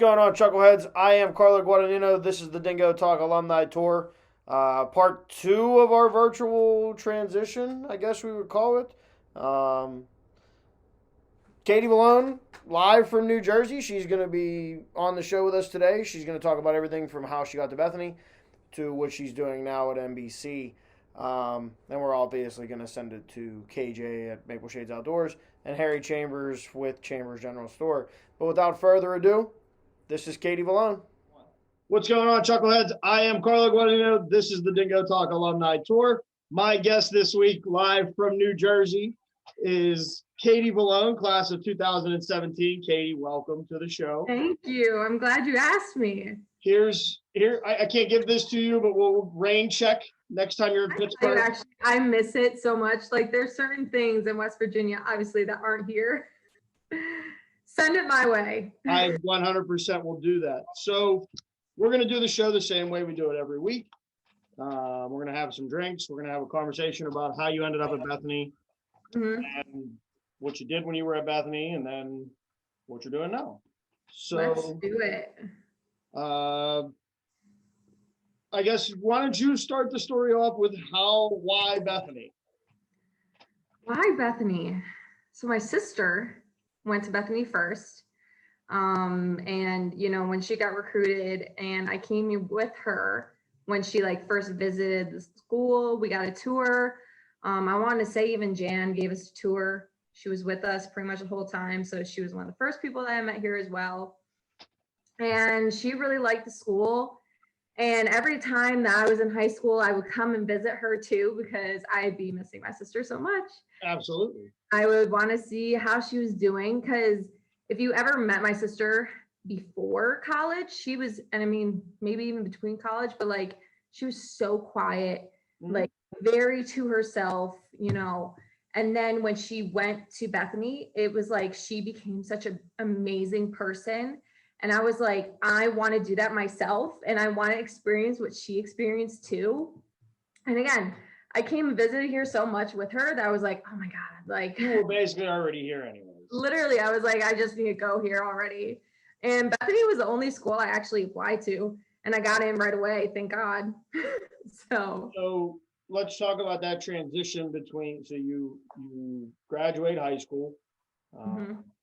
going on, Chuckleheads? I am Carlo Guadagnino. This is the Dingo Talk Alumni Tour, part two of our virtual transition, I guess we would call it. Um, Katie Vallone, live from New Jersey. She's going to be on the show with us today. She's going to talk about everything from how she got to Bethany to what she's doing now at NBC. Then we're obviously going to send it to KJ at Maple Shades Outdoors and Harry Chambers with Chambers General Store. But without further ado, this is Katie Vallone. What's going on, Chuckleheads? I am Carlo Guadagnino. This is the Dingo Talk Alumni Tour. My guest this week, live from New Jersey, is Katie Vallone, class of 2017. Katie, welcome to the show. Thank you. I'm glad you asked me. I can't give this to you, but we'll rain check next time you're in Pittsburgh. Actually, I miss it so much. Like, there's certain things in West Virginia, obviously, that aren't here. Send it my way. I 100% will do that. So we're going to do the show the same way we do it every week. We're going to have some drinks. We're going to have a conversation about how you ended up at Bethany and what you did when you were at Bethany, and then what you're doing now. So let's do it. I guess, why don't you start the story off with why Bethany? Why Bethany? So my sister went to Bethany first. And when she got recruited and I came with her when she first visited the school, we got a tour. I want to say even Jan gave us a tour. She was with us pretty much the whole time. So she was one of the first people that I met here as well. And she really liked the school. And every time that I was in high school, I would come and visit her too, because I'd be missing my sister so much. Absolutely. I would want to see how she was doing, because if you ever met my sister before college, she was, and I mean, maybe even between college, but she was so quiet, very to herself, And then when she went to Bethany, it was like she became such an amazing person. And I was like, I want to do that myself. And I want to experience what she experienced too. And again, I came and visited here so much with her that I was like, oh my God, you were basically already here anyways. Literally, I was like, I just need to go here already. And Bethany was the only school I actually applied to. And I got in right away, thank God. So let's talk about that transition between, so you graduate high school,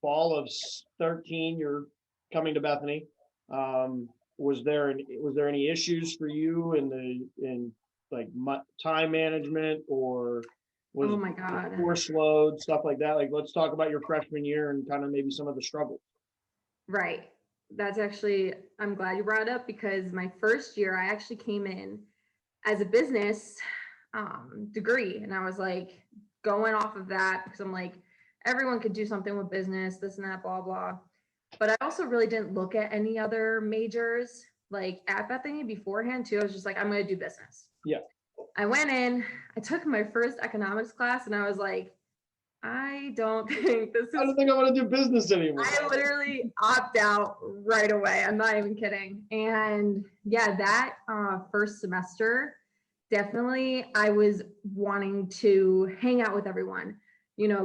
fall of 13, you're coming to Bethany. Was there any issues for you in time management, or was oh my God, course load, stuff like that? Let's talk about your freshman year and kind of maybe some of the struggles. Right. That's actually, I'm glad you brought it up, because my first year I actually came in as a business degree, and I was going off of that because I'm everyone could do something with business, this and that, blah blah. But I also really didn't look at any other majors at Bethany beforehand too. I was just I'm going to do business. Yeah. I went in, I took my first economics class, and I was I don't think this is. I don't think I want to do business anymore. I literally opt out right away. I'm not even kidding. And yeah, that first semester, definitely I was wanting to hang out with everyone,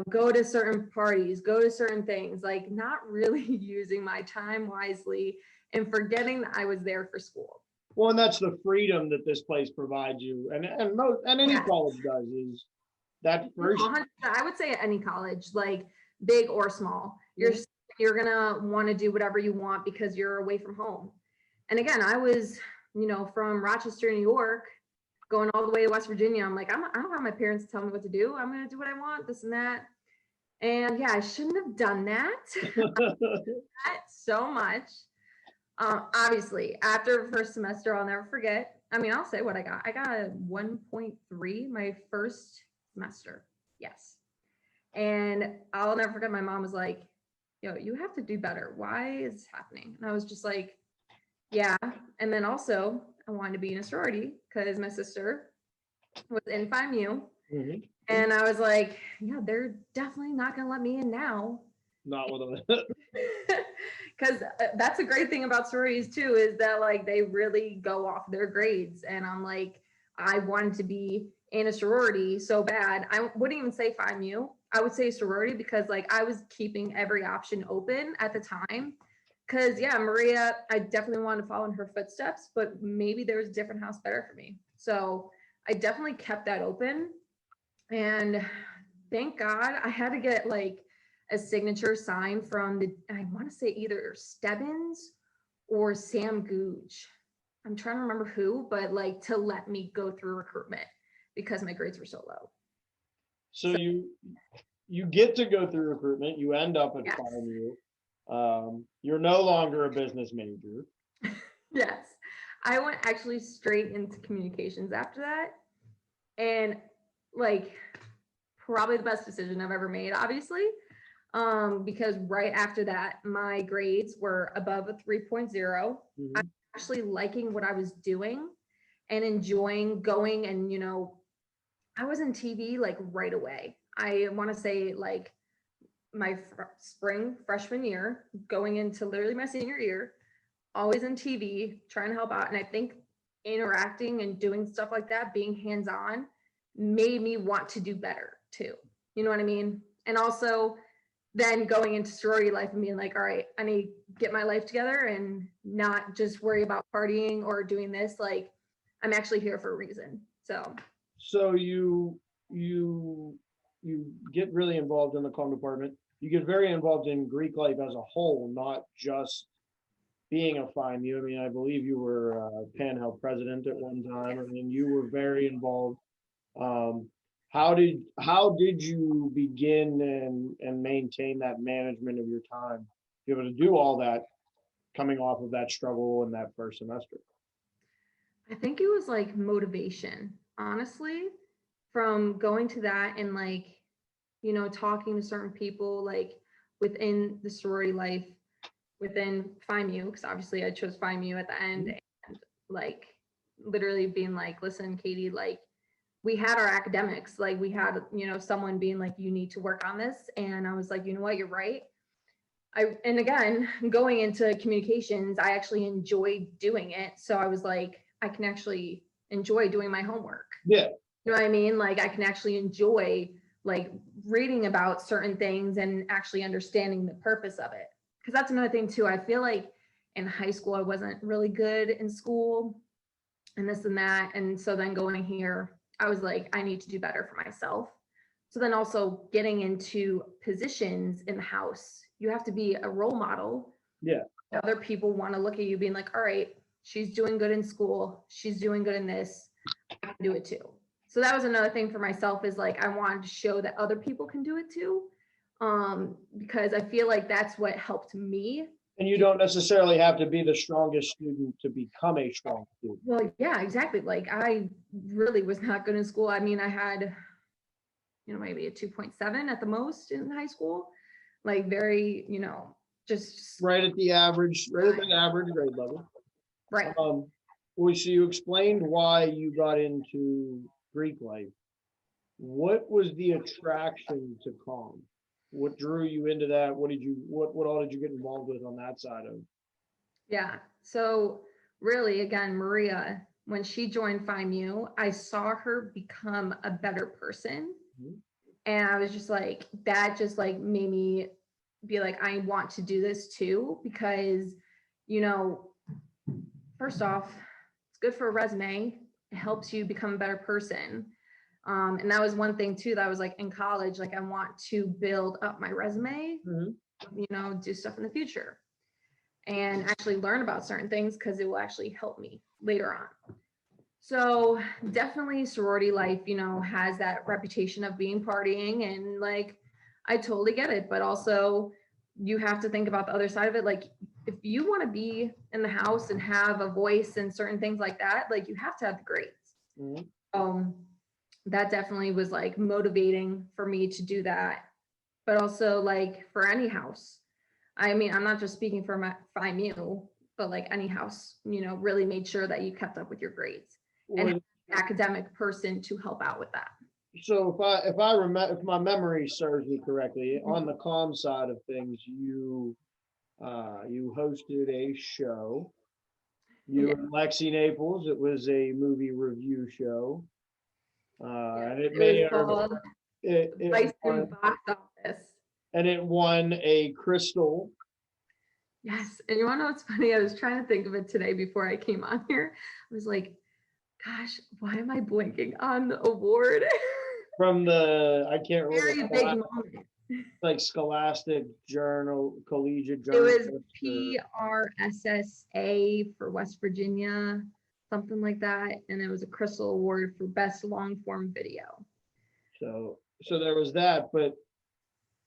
go to certain parties, go to certain things, not really using my time wisely and forgetting that I was there for school. Well, and that's the freedom that this place provides you, and any college does, is that first. I would say at any college, big or small, you're gonna want to do whatever you want because you're away from home. And again, I was, from Rochester, New York, going all the way to West Virginia. I'm I don't have my parents tell me what to do. I'm gonna do what I want, this and that. And yeah, I shouldn't have done that. So much. Obviously, after the first semester, I'll never forget. I'll say what I got. I got a 1.3 my first semester. Yes. And I'll never forget, my mom was like, yo, you have to do better. Why is this happening? And I was just yeah. And then also, I wanted to be in a sorority because my sister was in FIMU. And I was yeah, they're definitely not going to let me in now. Not with them. Because that's a great thing about sororities too, is that they really go off their grades. And I'm I wanted to be in a sorority so bad. I wouldn't even say FIMU. I would say sorority, because I was keeping every option open at the time, Because yeah, Maria, I definitely wanted to follow in her footsteps, but maybe there was a different house better for me. So I definitely kept that open. And thank God I had to get like a signature sign from I want to say either Stebbins or Sam Googe. I'm trying to remember who, but like to let me go through recruitment because my grades were so low. So you get to go through recruitment. You end up at Yes. FIMU. You're no longer a business major. Yes. I went actually straight into communications after that. And like probably the best decision I've ever made, obviously. Because right after that, my grades were above a 3.0. Mm-hmm. I'm actually liking what I was doing and enjoying going, and I was in TV like right away. I want to say like my spring freshman year, going into literally my senior year, always in TV, trying to help out. And I think interacting and doing stuff like that, being hands-on, made me want to do better too. You know what I mean? And also then going into sorority life and being like, all right, I need to get my life together and not just worry about partying or doing this. Like, I'm actually here for a reason. So you get really involved in the comm department. You get very involved in Greek life as a whole, not just being a FIMU. I mean, I believe you were Pan-Hel president at one time. I mean, you were very involved. How did you begin and maintain that management of your time, be able to do all that coming off of that struggle in that first semester? I think it was like motivation, honestly, from going to that and like, talking to certain people like within the sorority life, within FIMU, because obviously I chose FIMU at the end, and like literally being like, listen, Katie, like we had our academics, like we had, someone being like, you need to work on this. And I was like, you know what, you're right. And again, going into communications, I actually enjoyed doing it. So I was like, I can actually enjoy doing my homework. Yeah. You know what I mean? Like I can actually enjoy like reading about certain things and actually understanding the purpose of it. Because that's another thing too. I feel like in high school, I wasn't really good in school and this and that. And so then going here, I was like, I need to do better for myself. So then also getting into positions in the house, you have to be a role model. Yeah. Other people want to look at you being like, all right, she's doing good in school. She's doing good in this. I can do it too. So that was another thing for myself, is like, I wanted to show that other people can do it too. Because I feel like that's what helped me. And you don't necessarily have to be the strongest student to become a strong student. Well, yeah, exactly. Like I really was not good in school. I mean, I had, maybe a 2.7 at the most in high school. Like very, just right at the average, right at that average grade level. right. Well, so you explained why you got into Greek life. What was the attraction to comm? What drew you into that? What all did you get involved with on that side of? Yeah. So really, again, Maria, when she joined FIMU, I saw her become a better person. Mm-hmm. And I was just like, that just like made me be like, I want to do this too, because, first off, it's good for a resume. It helps you become a better person. And that was one thing too, that I was like in college, like I want to build up my resume, mm-hmm. Do stuff in the future and actually learn about certain things because it will actually help me later on. So definitely sorority life, has that reputation of being partying, and like, I totally get it. But also you have to think about the other side of it. Like if you want to be in the house and have a voice and certain things like that, like you have to have the grades. Mm-hmm. That definitely was like motivating for me to do that. But also like for any house, I mean, I'm not just speaking for my FIMU, but like any house, really made sure that you kept up with your grades and an academic person to help out with that. So if I remember, if my memory serves me correctly, on the comm side of things, you hosted a show. You in Lexi, Naples. It was a movie review show, and it made called it Vice in Box Office. And it won a Crystal Yes. And you want to know what's funny? I was trying to think of it today before I came on here. I was like, gosh, why am I blanking on the award? From the, I can't remember, Very big moment. like Scholastic Journal, Collegiate It Journal. was PRSSA for West Virginia, something like that. And it was a Crystal Award for Best Long Form Video. So there was that, but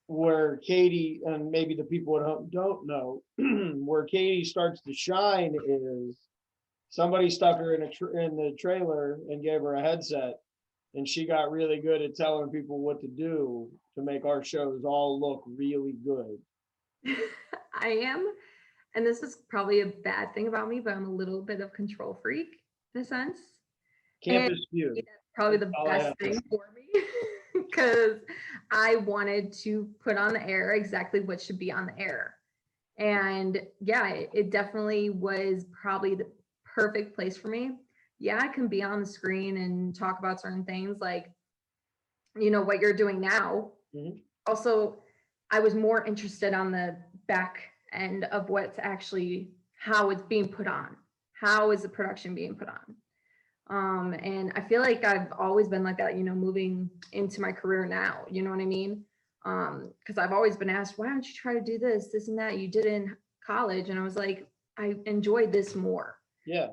where Katie, and maybe the people at home don't know, where Katie starts to shine is somebody stuck her in the trailer and gave her a headset, and she got really good at telling people what to do to make our shows all look really good. I am, and this is probably a bad thing about me, but I'm a little bit of control freak in a sense. Campus Feud. That's probably the best thing for me because I wanted to put on the air exactly what should be on the air. And yeah, it definitely was probably the perfect place for me. Yeah, I can be on the screen and talk about certain things like, you know, what you're doing now. Mm-hmm. Also, I was more interested on the back end of what's actually, how it's being put on. How is the production being put on? And I feel like I've always been like that, you know, moving into my career now, you know what I mean? Because I've always been asked, why don't you try to do this and that you did in college? And I was like, I enjoyed this more. Yeah,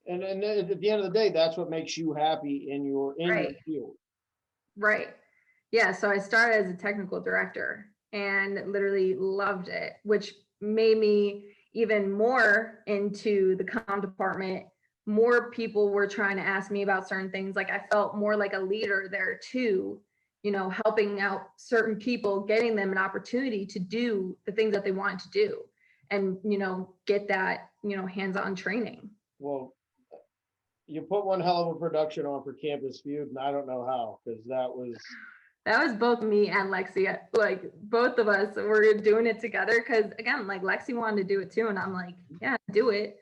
and at the end of the day, that's what makes you happy in your field. Right. Yeah. So I started as a technical director and literally loved it, which made me even more into the comm department. More people were trying to ask me about certain things. Like I felt more like a leader there too, you know, helping out certain people, getting them an opportunity to do the things that they wanted to do and, you know, get that, you know, hands-on training. Well, you put one hell of a production on for Campus Feud, and I don't know how, because that was both me and Lexi, like both of us were doing it together. Cause again, like Lexi wanted to do it too. And I'm like, yeah, do it.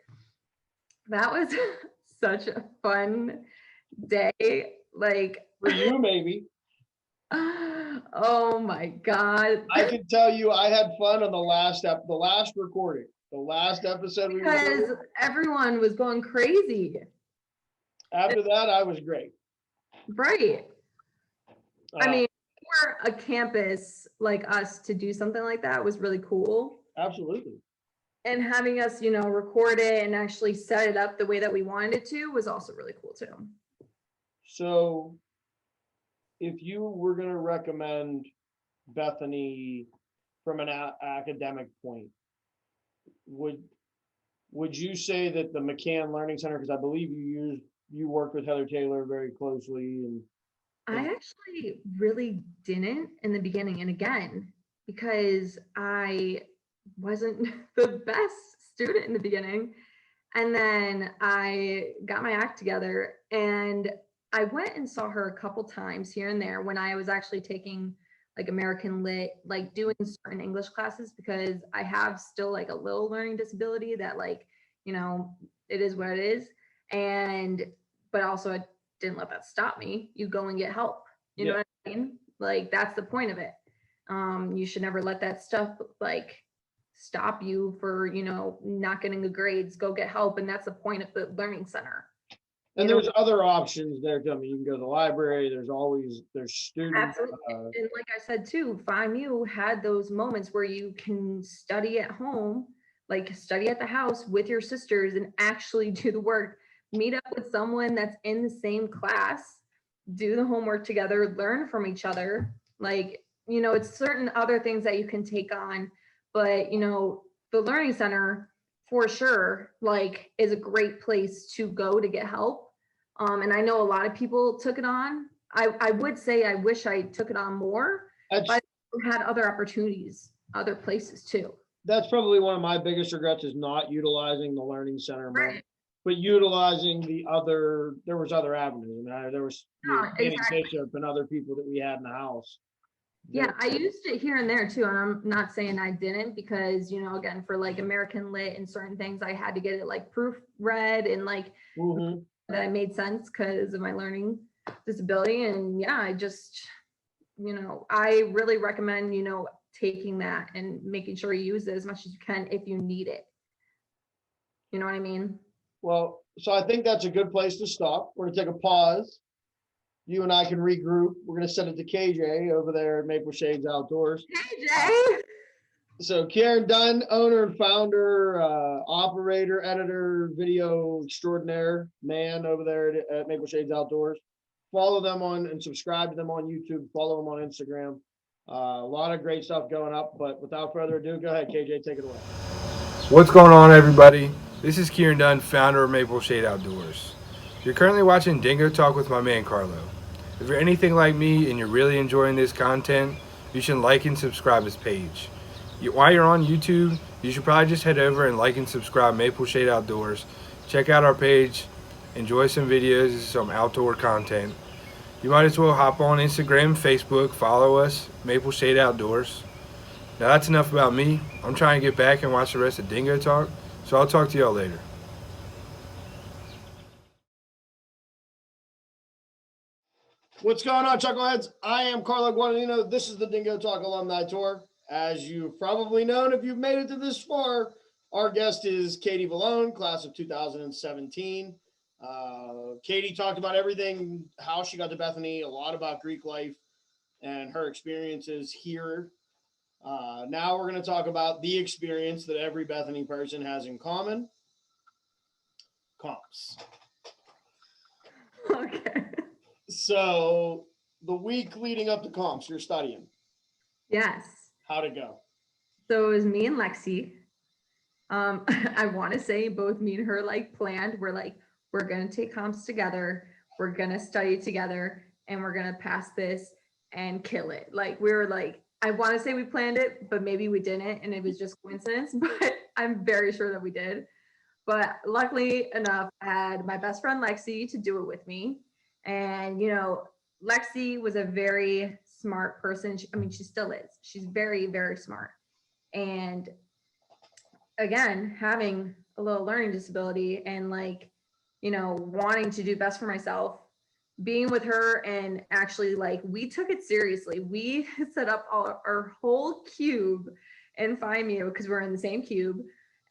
That was such a fun day. Like for you, maybe. Oh my God. I can tell you I had fun on the last recording, the last episode. Because everyone was going crazy. After that, I was great. Right. I mean, for a campus like us to do something like that was really cool. Absolutely. And having us, you know, record it and actually set it up the way that we wanted it to was also really cool too. So if you were going to recommend Bethany from an academic point, would you say that the McCann Learning Center, because I believe you worked with Heather Taylor very closely, and I actually really didn't in the beginning, and again, because I wasn't the best student in the beginning, and then I got my act together and I went and saw her a couple times here and there when I was actually taking like American Lit, like doing certain English classes, because I have still like a little learning disability that, like, you know, it is what it is. And, but also I didn't let that stop me. You go and get help. You know what I mean? Like, that's the point of it. You should never let that stuff like stop you for, you know, not getting the grades. Go get help. And that's the point of the learning center. And there's other options there too. I mean, you can go to the library. There's students. Absolutely. And like I said too, FIMU had those moments where you can study at home, like study at the house with your sisters and actually do the work. Meet up with someone that's in the same class, do the homework together, learn from each other. Like, you know, it's certain other things that you can take on, but you know, the learning center for sure, like, is a great place to go to get help. And I know a lot of people took it on. I would say I wish I took it on more, but I had other opportunities, other places too. That's probably one of my biggest regrets, is not utilizing the learning center more, right, but utilizing there was other avenues. I mean, there was exactly. Bishop and other people that we had in the house. Yeah, I used it here and there too, and I'm not saying I didn't, because, you know, again, for like American Lit and certain things, I had to get it like proofread and like that made sense because of my learning disability. And yeah, I just, you know, I really recommend, you know, taking that and making sure you use it as much as you can if you need it. You know what I mean? Well, so I think that's a good place to stop. We're gonna take a pause. You and I can regroup. We're gonna send it to KJ over there at Maple Shades Outdoors. KJ! So Kieran Dunn, owner and founder, operator, editor, video extraordinaire man over there at Maple Shades Outdoors. Follow them on and subscribe to them on YouTube. Follow them on Instagram. A lot of great stuff going up, but without further ado, go ahead, KJ, take it away. What's going on, everybody? This is Kieran Dunn, founder of Maple Shade Outdoors. You're currently watching Dingo Talk with my man Carlo. If you're anything like me and you're really enjoying this content, you should like and subscribe his page. While you're on YouTube, you should probably just head over and like and subscribe Maple Shade Outdoors. Check out our page, enjoy some videos, some outdoor content. You might as well hop on Instagram, Facebook, follow us, Maple Shade Outdoors. Now that's enough about me. I'm trying to get back and watch the rest of Dingo Talk, so I'll talk to y'all later. What's going on, Chuckleheads? I am Carlo Guadagnino. This is the Dingo Talk Alumni Tour. As you've probably known, if you've made it to this far, our guest is Katie Vallone, class of 2017. Katie talked about everything, how she got to Bethany, a lot about Greek life and her experiences here. Now we're going to talk about the experience that every Bethany person has in common. Comps. Okay. So the week leading up to comps, you're studying. Yes. How'd it go? So it was me and Lexi. I want to say both me and her like planned. We're like, we're going to take comps together. We're going to study together and we're going to pass this and kill it. Like we were like, I want to say we planned it, but maybe we didn't. And it was just coincidence, but I'm very sure that we did. But luckily enough, I had my best friend Lexi to do it with me. And, you know, Lexi was a very smart person. She still is. She's very, very smart. And again, having a little learning disability and like, you know, wanting to do best for myself, being with her and actually like, we took it seriously. We set up our whole cube in FIMU because we're in the same cube.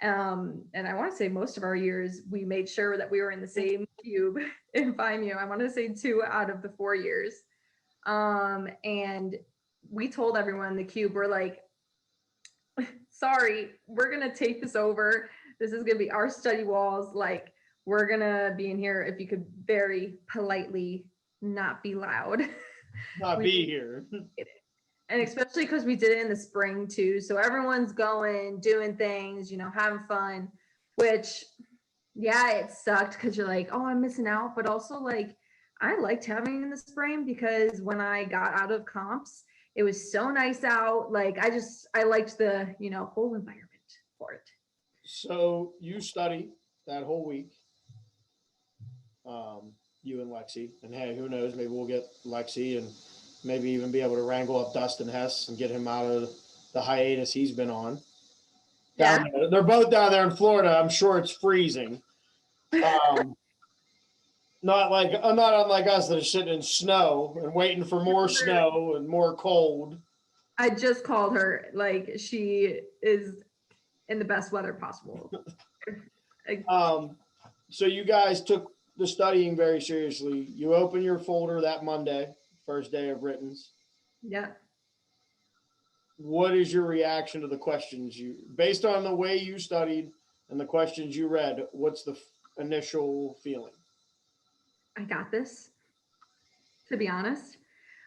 And I want to say most of our years, we made sure that we were in the same cube in FIMU. I want to say 2 out of the 4 years. And we told everyone in the cube, we're like, sorry, we're going to take this over. This is going to be our study walls. Like, we're going to be in here if you could very politely not be loud. Not be here. And especially because we did it in the spring too. So everyone's going, doing things, you know, having fun, which, yeah, it sucked because you're like, oh, I'm missing out. But also like, I liked having it in the spring because when I got out of comps, it was so nice out. Like, I liked the, you know, whole environment for it. So you study that whole week, you and Lexi, and hey, who knows, maybe we'll get Lexi and maybe even be able to wrangle up Dustin Hess and get him out of the hiatus he's been on. Yeah. They're both down there in Florida. I'm sure it's freezing. Not unlike us that are sitting in snow and waiting for more snow and more cold. I just called her. Like, she is in the best weather possible. So you guys took the studying very seriously. You open your folder that Monday, first day of writtens. Yeah. What is your reaction to the questions based on the way you studied and the questions you read, what's the initial feeling? I got this, to be honest.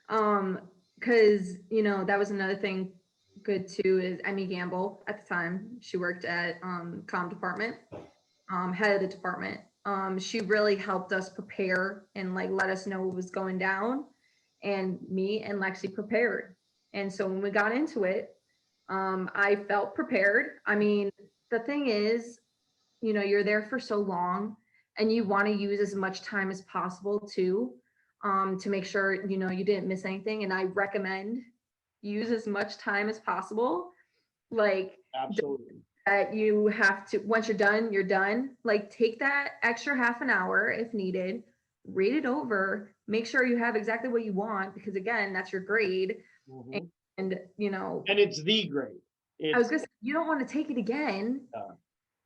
Because, you know, that was another thing good too is Emmy Gamble at the time. She worked at comm department, head of the department. She really helped us prepare and like let us know what was going down. And me and Lexi prepared. And so when we got into it, I felt prepared. I mean, the thing is, you know, you're there for so long and you want to use as much time as possible too, to make sure, you know, you didn't miss anything. And I recommend use as much time as possible. Like, absolutely, that you have to, once you're done, you're done. Like, take that extra half an hour if needed, read it over, make sure you have exactly what you want, because again, that's your grade. Mm-hmm. And And, you know, And it's the grade. I was gonna say, you don't want to take it again.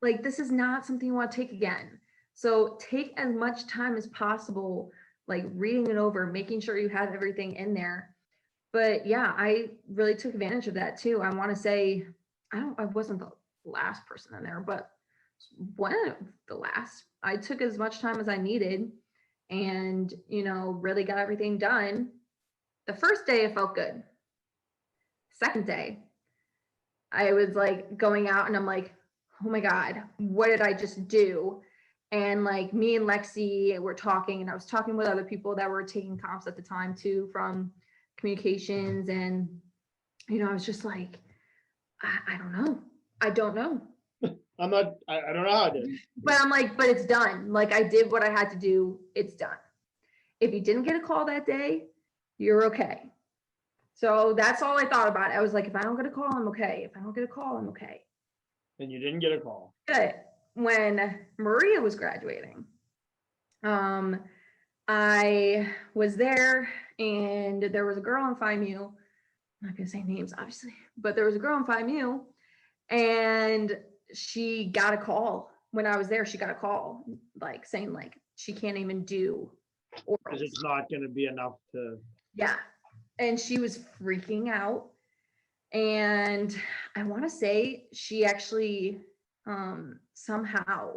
Like, this is not something you want to take again. So take as much time as possible, like reading it over, making sure you have everything in there. But yeah, I really took advantage of that too. I want to say, I wasn't the last person in there, but one of the last. I took as much time as I needed and, you know, really got everything done. The first day it felt good. Second day, I was like going out and I'm like, oh my God, what did I just do? And like me and Lexi were talking, and I was talking with other people that were taking comps at the time too from communications. And, you know, I was just like, I don't know. I don't know. I don't know how I did. But I'm like, but it's done. Like, I did what I had to do. It's done. If you didn't get a call that day, you're okay. So that's all I thought about. I was like, if I don't get a call, I'm okay. If I don't get a call, I'm okay. And you didn't get a call. Good. When Maria was graduating, I was there, and there was a girl in FIMU. I'm not gonna say names, obviously, but there was a girl in FIMU, and she got a call when I was there. She got a call, like saying like she can't even do orals. Because it's not going to be enough to. Yeah, and she was freaking out. And I want to say she actually somehow,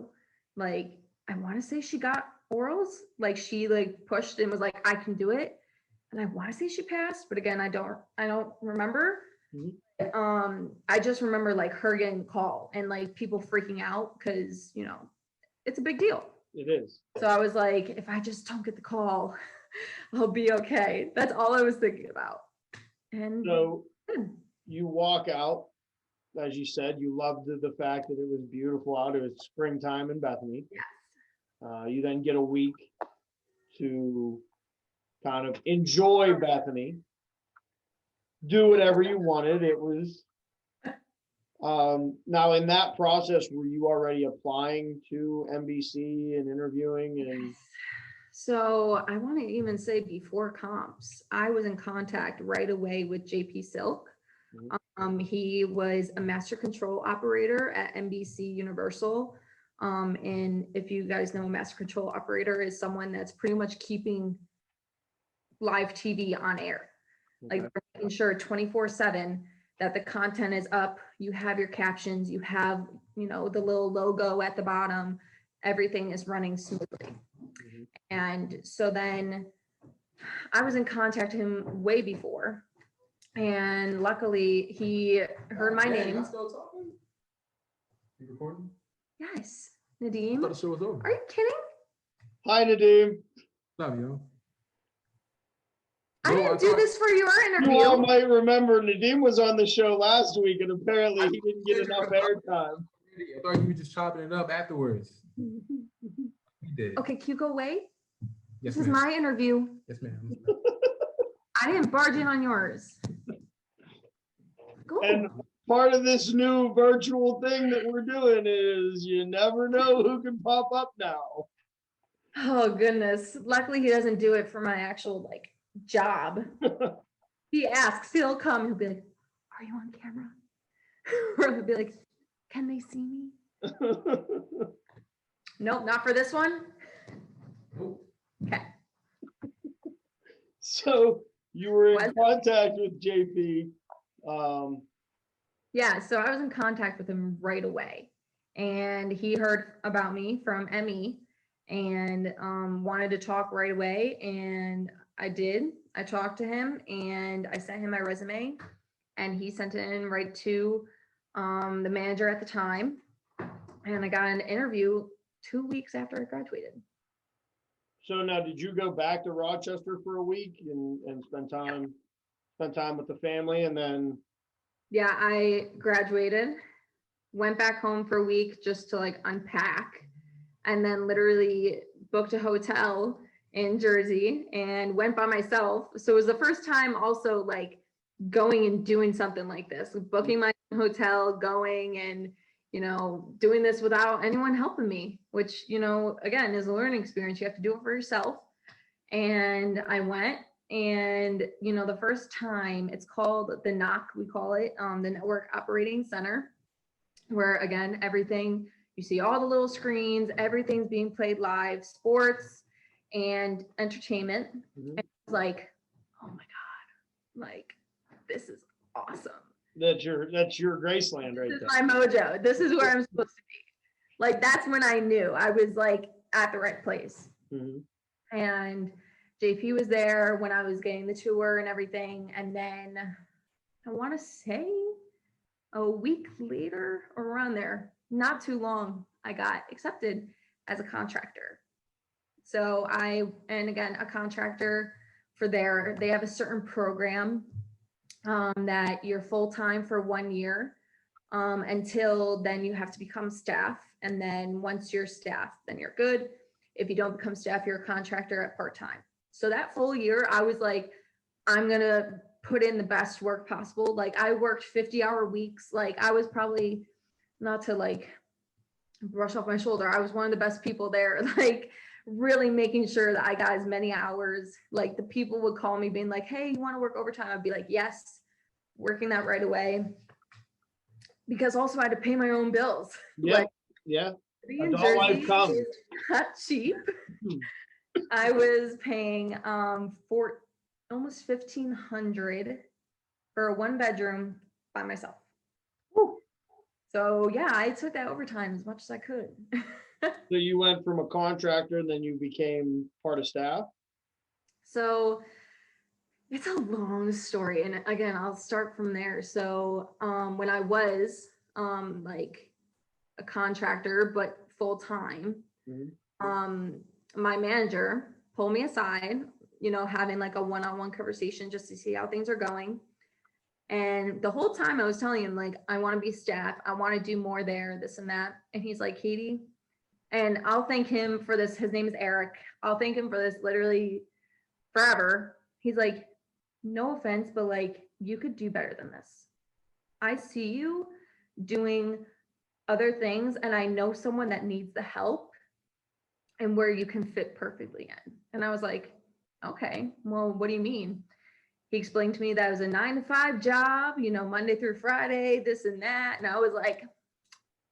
like, I want to say she got orals, like she like pushed and was like, I can do it. And I want to say she passed, but again, I don't remember. Mhm. I just remember like her getting the call and like people freaking out because, you know, it's a big deal. It is. So I was like, if I just don't get the call, I'll be okay. That's all I was thinking about. And So you walk out, as you said, you loved the fact that it was beautiful out. It was springtime in Bethany. yes. You then get a week to kind of enjoy Bethany, do whatever you wanted. It was now in that process, were you already applying to NBC and interviewing? And So I want to even say before comps, I was in contact right away with JP Silk. He was a master control operator at NBC Universal. And if you guys know, a master control operator is someone that's pretty much keeping live TV on air. Like, they're making sure 24/7 that the content is up. You have your captions, you have, you know, the little logo at the bottom, everything is running smoothly. And so then I was in contact with him way before. And luckily he heard my name. Y'all still talking? You recording? Yes, I Nadeem. thought the show was over. Are you kidding? hi, Nadeem. Love you. I didn't do this for your You all interview. might remember Nadeem was on the show last week, and apparently he didn't get enough airtime. I thought you were just chopping it up afterwards. You did. Okay, can you go away? Yes, This is ma'am. my interview. Yes, ma'am. I didn't barge in on yours. Go. And part of this new virtual thing that we're doing is you never know who can pop up now. Oh goodness. Luckily he doesn't do it for my actual like job. He asks, he'll come, he'll be like, are you on camera? Or he'll be like, can they see me? Nope, not for this one. Nope. Okay. So you were in What? contact with JP. Yeah, so I was in contact with him right away. And he heard about me from ME and wanted to talk right away. And I did. I talked to him and I sent him my resume, and he sent it in right to the manager at the time. And I got an interview 2 weeks after I graduated. So now, did you go back to Rochester for a week and spend time with the family, and then? Yeah, I graduated, went back home for a week just to like unpack, and then literally booked a hotel in Jersey and went by myself. So it was the first time also like going and doing something like this, booking my hotel, going and, you know, doing this without anyone helping me, which, you know, again, is a learning experience. You have to do it for yourself. And I went And, you know, the first time, it's called the NOC, we call it, the Network Operating Center, where again, everything, you see all the little screens, everything's being played live, sports and entertainment. And it's like, oh my God, like, this is awesome. That's your Graceland right This there. is my mojo. This is where I'm supposed to be. Like, that's when I knew I was like at the right place. And JP was there when I was getting the tour and everything. And then I want to say a week later or around there, not too long, I got accepted as a contractor. So and again, a contractor for they have a certain program that you're full-time for 1 year until then you have to become staff. And then once you're staff, then you're good. If you don't become staff, you're a contractor at part-time. So that full year, I was like, I'm going to put in the best work possible. Like, I worked 50-hour weeks. Like, I was probably, not to like brush off my shoulder, I was one of the best people there, like really making sure that I got as many hours. Like, the people would call me being like, hey, you want to work overtime? I'd be like, yes, working that right away. Because also I had to pay my own bills. Yeah, like, yeah. in Adult life Jersey comes. is not cheap. I was paying for almost $1,500 for a 1-bedroom by myself. Woo. So yeah, I took that overtime as much as I could. So you went from a contractor and then you became part of staff? So it's a long story. And again, I'll start from there. So when I was like a contractor, but full-time, my manager pulled me aside, you know, having like a one-on-one conversation just to see how things are going. And the whole time I was telling him, like, I want to be staff. I want to do more there, this and that. And he's like, Katie, and I'll thank him for this. His name is Eric. I'll thank him for this literally forever. He's like, no offense, but like, you could do better than this. I see you doing other things, and I know someone that needs the help and where you can fit perfectly in. And I was like, okay, well, what do you mean? He explained to me that it was a 9-to-5 job, you know, Monday through Friday, this and that. And I was like,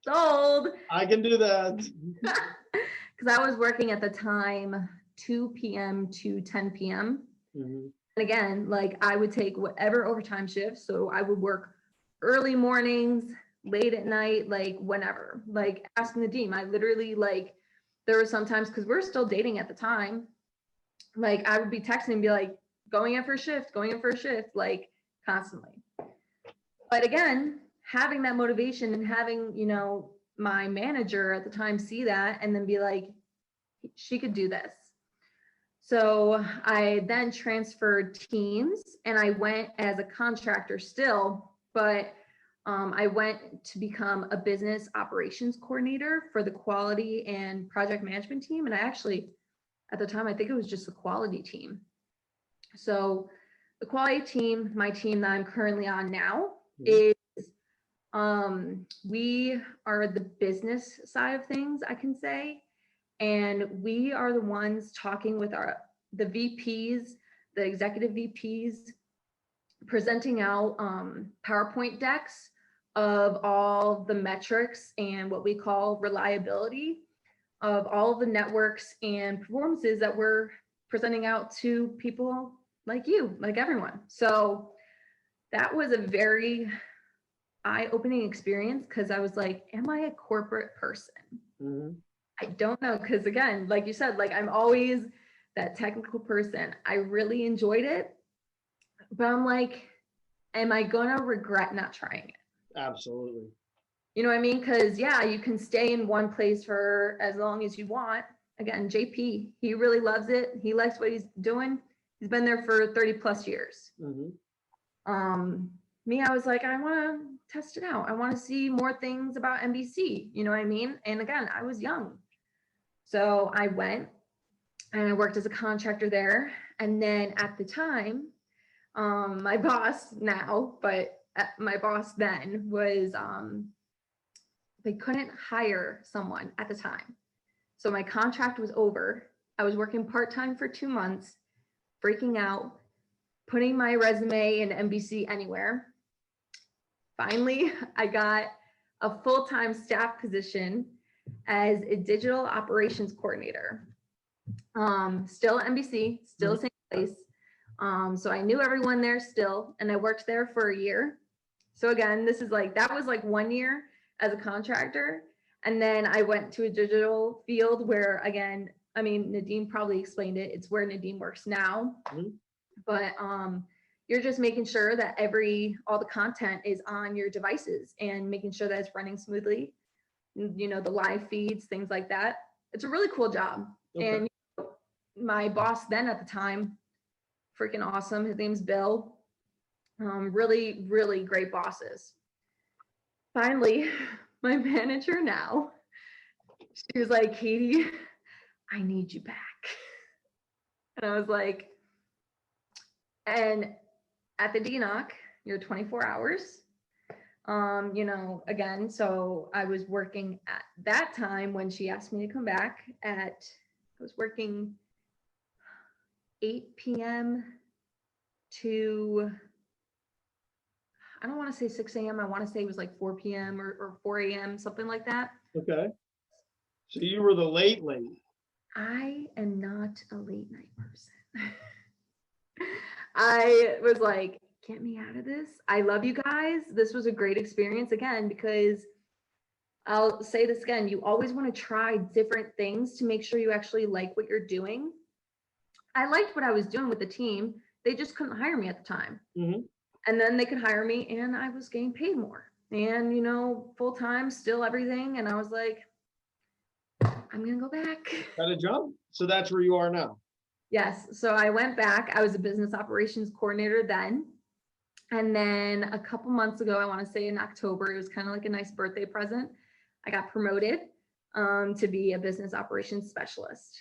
sold. I can do that. Because I was working at the time 2 p.m. to 10 p.m. And again, like, I would take whatever overtime shifts. So I would work early mornings, late at night, like whenever, like asking the dean. I literally, like, there were sometimes, because we're still dating at the time, like I would be texting and be like, going in for a shift, like constantly. But again, having that motivation and having, you know, my manager at the time see that and then be like, she could do this. So I then transferred teams and I went as a contractor still, but I went to become a business operations coordinator for the quality and project management team. And I actually, at the time, I think it was just the quality team. So the quality team, my team that I'm currently on now, is we are the business side of things, I can say. And we are the ones talking with the VPs, the executive VPs, presenting out PowerPoint decks of all the metrics and what we call reliability of all of the networks and performances that we're presenting out to people like you, like everyone. So that was a very eye-opening experience, because I was like, am I a corporate person? I don't know, because again, like you said, like I'm always that technical person. I really enjoyed it, but I'm like, am I gonna regret not trying it? Absolutely. You know what I mean? Because yeah, you can stay in one place for as long as you want. Again, JP, he really loves it. He likes what he's doing. He's been there for 30 plus years. Me, I was like, I want to test it out. I want to see more things about NBC. You know what I mean? And again, I was young. So I went and I worked as a contractor there. And then at the time, my boss now, but my boss then was, they couldn't hire someone at the time. So my contract was over. I was working part-time for 2 months, freaking out. putting my resume in NBC anywhere. Finally, I got a full-time staff position as a digital operations coordinator. Still at NBC, still same place. So I knew everyone there still, and I worked there for a year. So again, this is like, that was like 1 year as a contractor. And then I went to a digital field where, again, I mean, Nadeem probably explained it. It's where Nadeem works now. But you're just making sure that all the content is on your devices and making sure that it's running smoothly. You know, the live feeds, things like that. It's a really cool job. Okay. And you know, my boss then at the time, freaking awesome. His name's Bill. Really, really great bosses. Finally, my manager now, she was like, Katie, I need you back. And I was like, and at the DNOC, you're 24 hours. You know, again, so I was working at that time when she asked me to come back I was working 8 p.m. to, I don't want to say 6 a.m. I want to say it was like 4 p.m. or 4 a.m., something like that. Okay. So you were the late. I am not a late night person. I was like, get me out of this. I love you guys. This was a great experience again, because I'll say this again, you always want to try different things to make sure you actually like what you're doing. I liked what I was doing with the team. They just couldn't hire me at the time. And then they could hire me and I was getting paid more. And, you know, full time, still everything. And I was like, I'm going to go back. Got a job. So that's where you are now. Yes. So I went back. I was a business operations coordinator then. And then a couple months ago, I want to say in October, it was kind of like a nice birthday present. I got promoted to be a business operations specialist.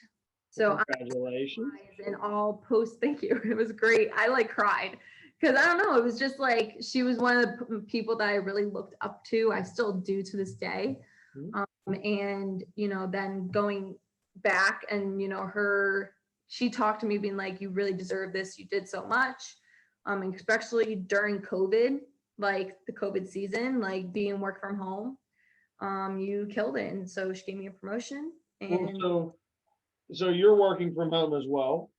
So congratulations. And all post, thank you. It was great. I like cried because I don't know. It was just like, she was one of the people that I really looked up to. I still do to this day. And, you know, then going back and, you know, she talked to me being like, you really deserve this. You did so much. Especially during COVID, like the COVID season, like being work from home, you killed it. And so she gave me a promotion. And so you're working from home as well.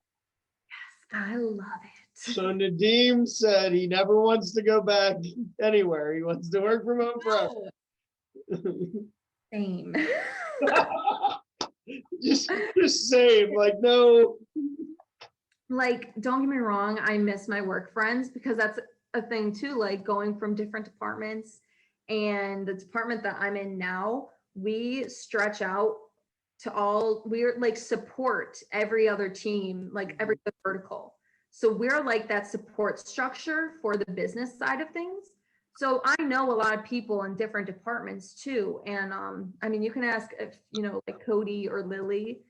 Yes, I love it. So Nadeem said he never wants to go back anywhere. He wants to work from home forever. Same. just same, like no. Like, don't get me wrong, I miss my work friends because that's a thing too, like going from different departments. And the department that I'm in now, we stretch out to we're like support every other team, like every other vertical. So we're like that support structure for the business side of things. So I know a lot of people in different departments too. And I mean, you can ask if, you know, like Cody or Lily,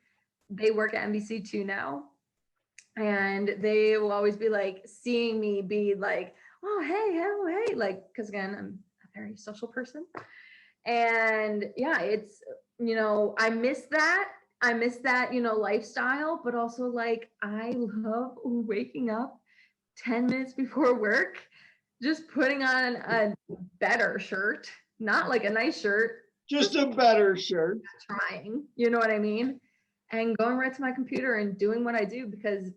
they work at NBC too now. And they will always be like seeing me be like, oh, hey, like, because again, I'm a very social person. And yeah, it's, you know, I miss that, you know, lifestyle, but also like, I love waking up 10 minutes before work, just putting on a better shirt, not like a nice shirt. Just a better shirt. Trying, you know what I mean? And going right to my computer and doing what I do, because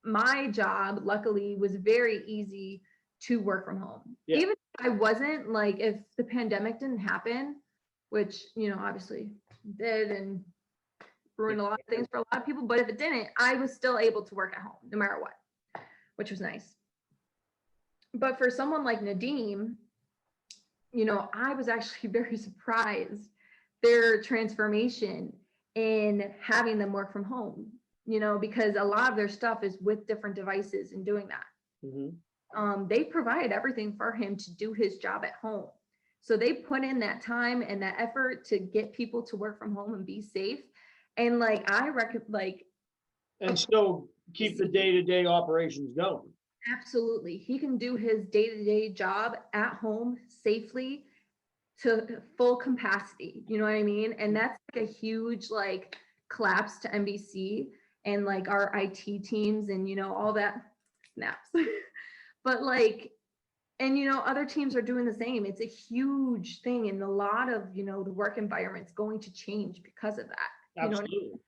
my job, luckily, was very easy to work from home. Yeah. Even if I wasn't, like, if the pandemic didn't happen, which, you know, obviously did and ruined a lot of things for a lot of people, but if it didn't, I was still able to work at home no matter what, which was nice. But for someone like Nadeem, you know, I was actually very surprised their transformation in having them work from home, you know, because a lot of their stuff is with different devices and doing that. They provided everything for him to do his job at home. So they put in that time and that effort to get people to work from home and be safe. And like, I reckon, like, and still keep the day-to-day operations going. Absolutely. He can do his day-to-day job at home safely to full capacity. You know what I mean? And that's like a huge, like, claps to NBC and like our IT teams and, you know, all that snaps. But like, and other teams are doing the same. It's a huge thing, and a lot of the work environment's going to change because of that. Absolutely.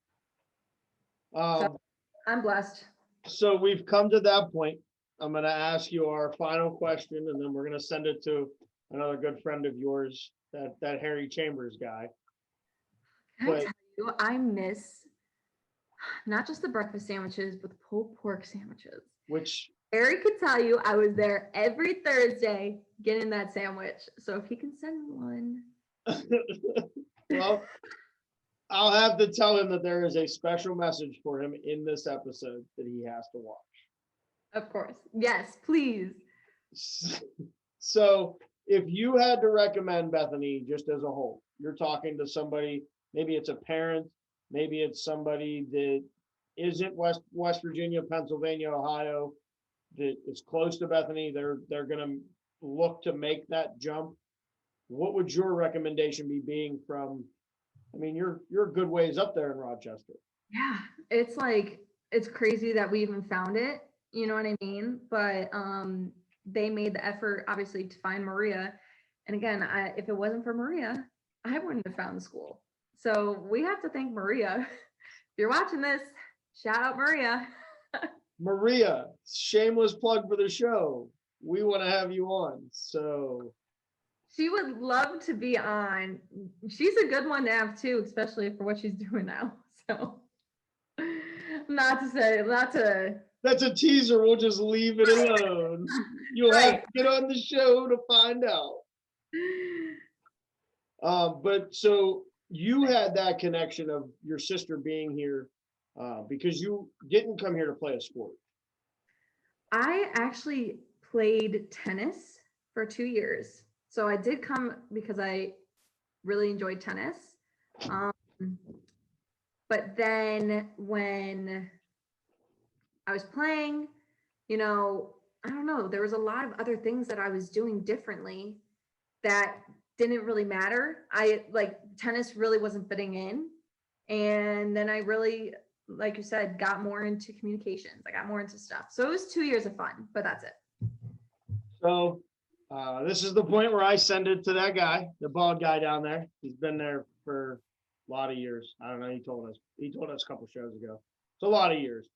So I'm blessed. So we've come to that point. I'm going to ask you our final question, and then we're going to send it to another good friend of yours, that Harry Chambers guy. Can I tell you, I miss not just the breakfast sandwiches, but the pulled pork sandwiches. Which Harry could tell you I was there every Thursday getting that sandwich. So if he can send me one. Well, I'll have to tell him that there is a special message for him in this episode that he has to watch. Of course. Yes, please. So if you had to recommend Bethany just as a whole, you're talking to somebody, maybe it's a parent, maybe it's somebody that isn't West Virginia, Pennsylvania, Ohio, that is close to Bethany, they're going to look to make that jump. What would your recommendation be, being from, I mean, you're a good ways up there in Rochester. Yeah, it's crazy that we even found it, you know what I mean? But they made the effort, obviously, to find Maria. And again, if it wasn't for Maria, I wouldn't have found the school. So we have to thank Maria. If you're watching this, shout out Maria. Maria, shameless plug for the show. We want to have you on. So she would love to be on. She's a good one to have too, especially for what she's doing now. So that's a teaser. We'll just leave it alone. You'll have to get on the show to find out. But so you had that connection of your sister being here because you didn't come here to play a sport. I actually played tennis for 2 years. So I did come because I really enjoyed tennis. But then when I was playing, I don't know, there was a lot of other things that I was doing differently that didn't really matter. Tennis really wasn't fitting in. And then I really, like you said, got more into communications. I got more into stuff. So it was 2 years of fun, but that's it. So this is the point where I send it to that guy, the bald guy down there. He's been there for a lot of years. I don't know. He told us a couple shows ago. It's a lot of years.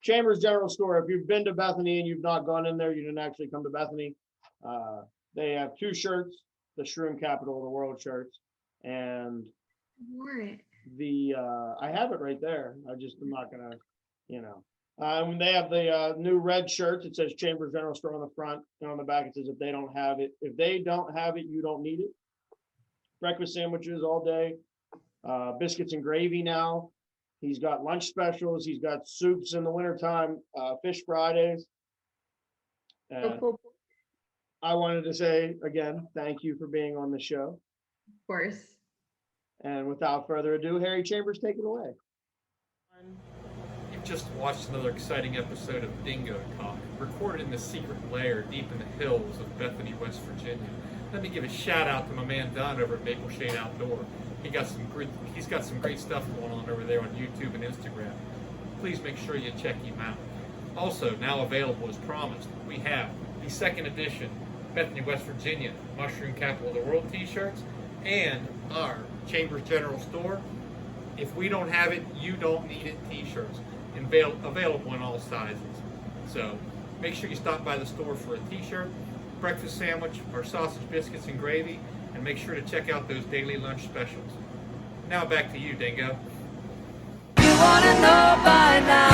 Chambers General Store. If you've been to Bethany and you've not gone in there, you didn't actually come to Bethany. They have 2 shirts, the Shroom Capital of the World shirts, and I have it right there. I'm not gonna, they have the new red shirts. It says Chambers General Store on the front, and on the back it says if they don't have it, you don't need it. Breakfast sandwiches all day, biscuits and gravy now. He's got lunch specials. He's got soups in the wintertime, fish Fridays. And I wanted to say again, thank you for being on the show. Of course. And without further ado, Harry Chambers, take it away. You've just watched another exciting episode of Dingo Talk, recorded in the secret lair deep in the hills of Bethany, West Virginia. Let me give a shout out to my man Dunn over at Maple Shade Outdoor. He's got some great stuff going on over there on YouTube and Instagram. Please make sure you check him out. Also, now available as promised, we have the second edition Bethany, West Virginia Mushroom Capital of the World t-shirts and our Chambers General Store. If we don't have it, you don't need it t-shirts. Available in all sizes. So make sure you stop by the store for a t-shirt, breakfast sandwich, or sausage, biscuits, and gravy, and make sure to check out those daily lunch specials. Now back to you, Dingo. You wanna know by now.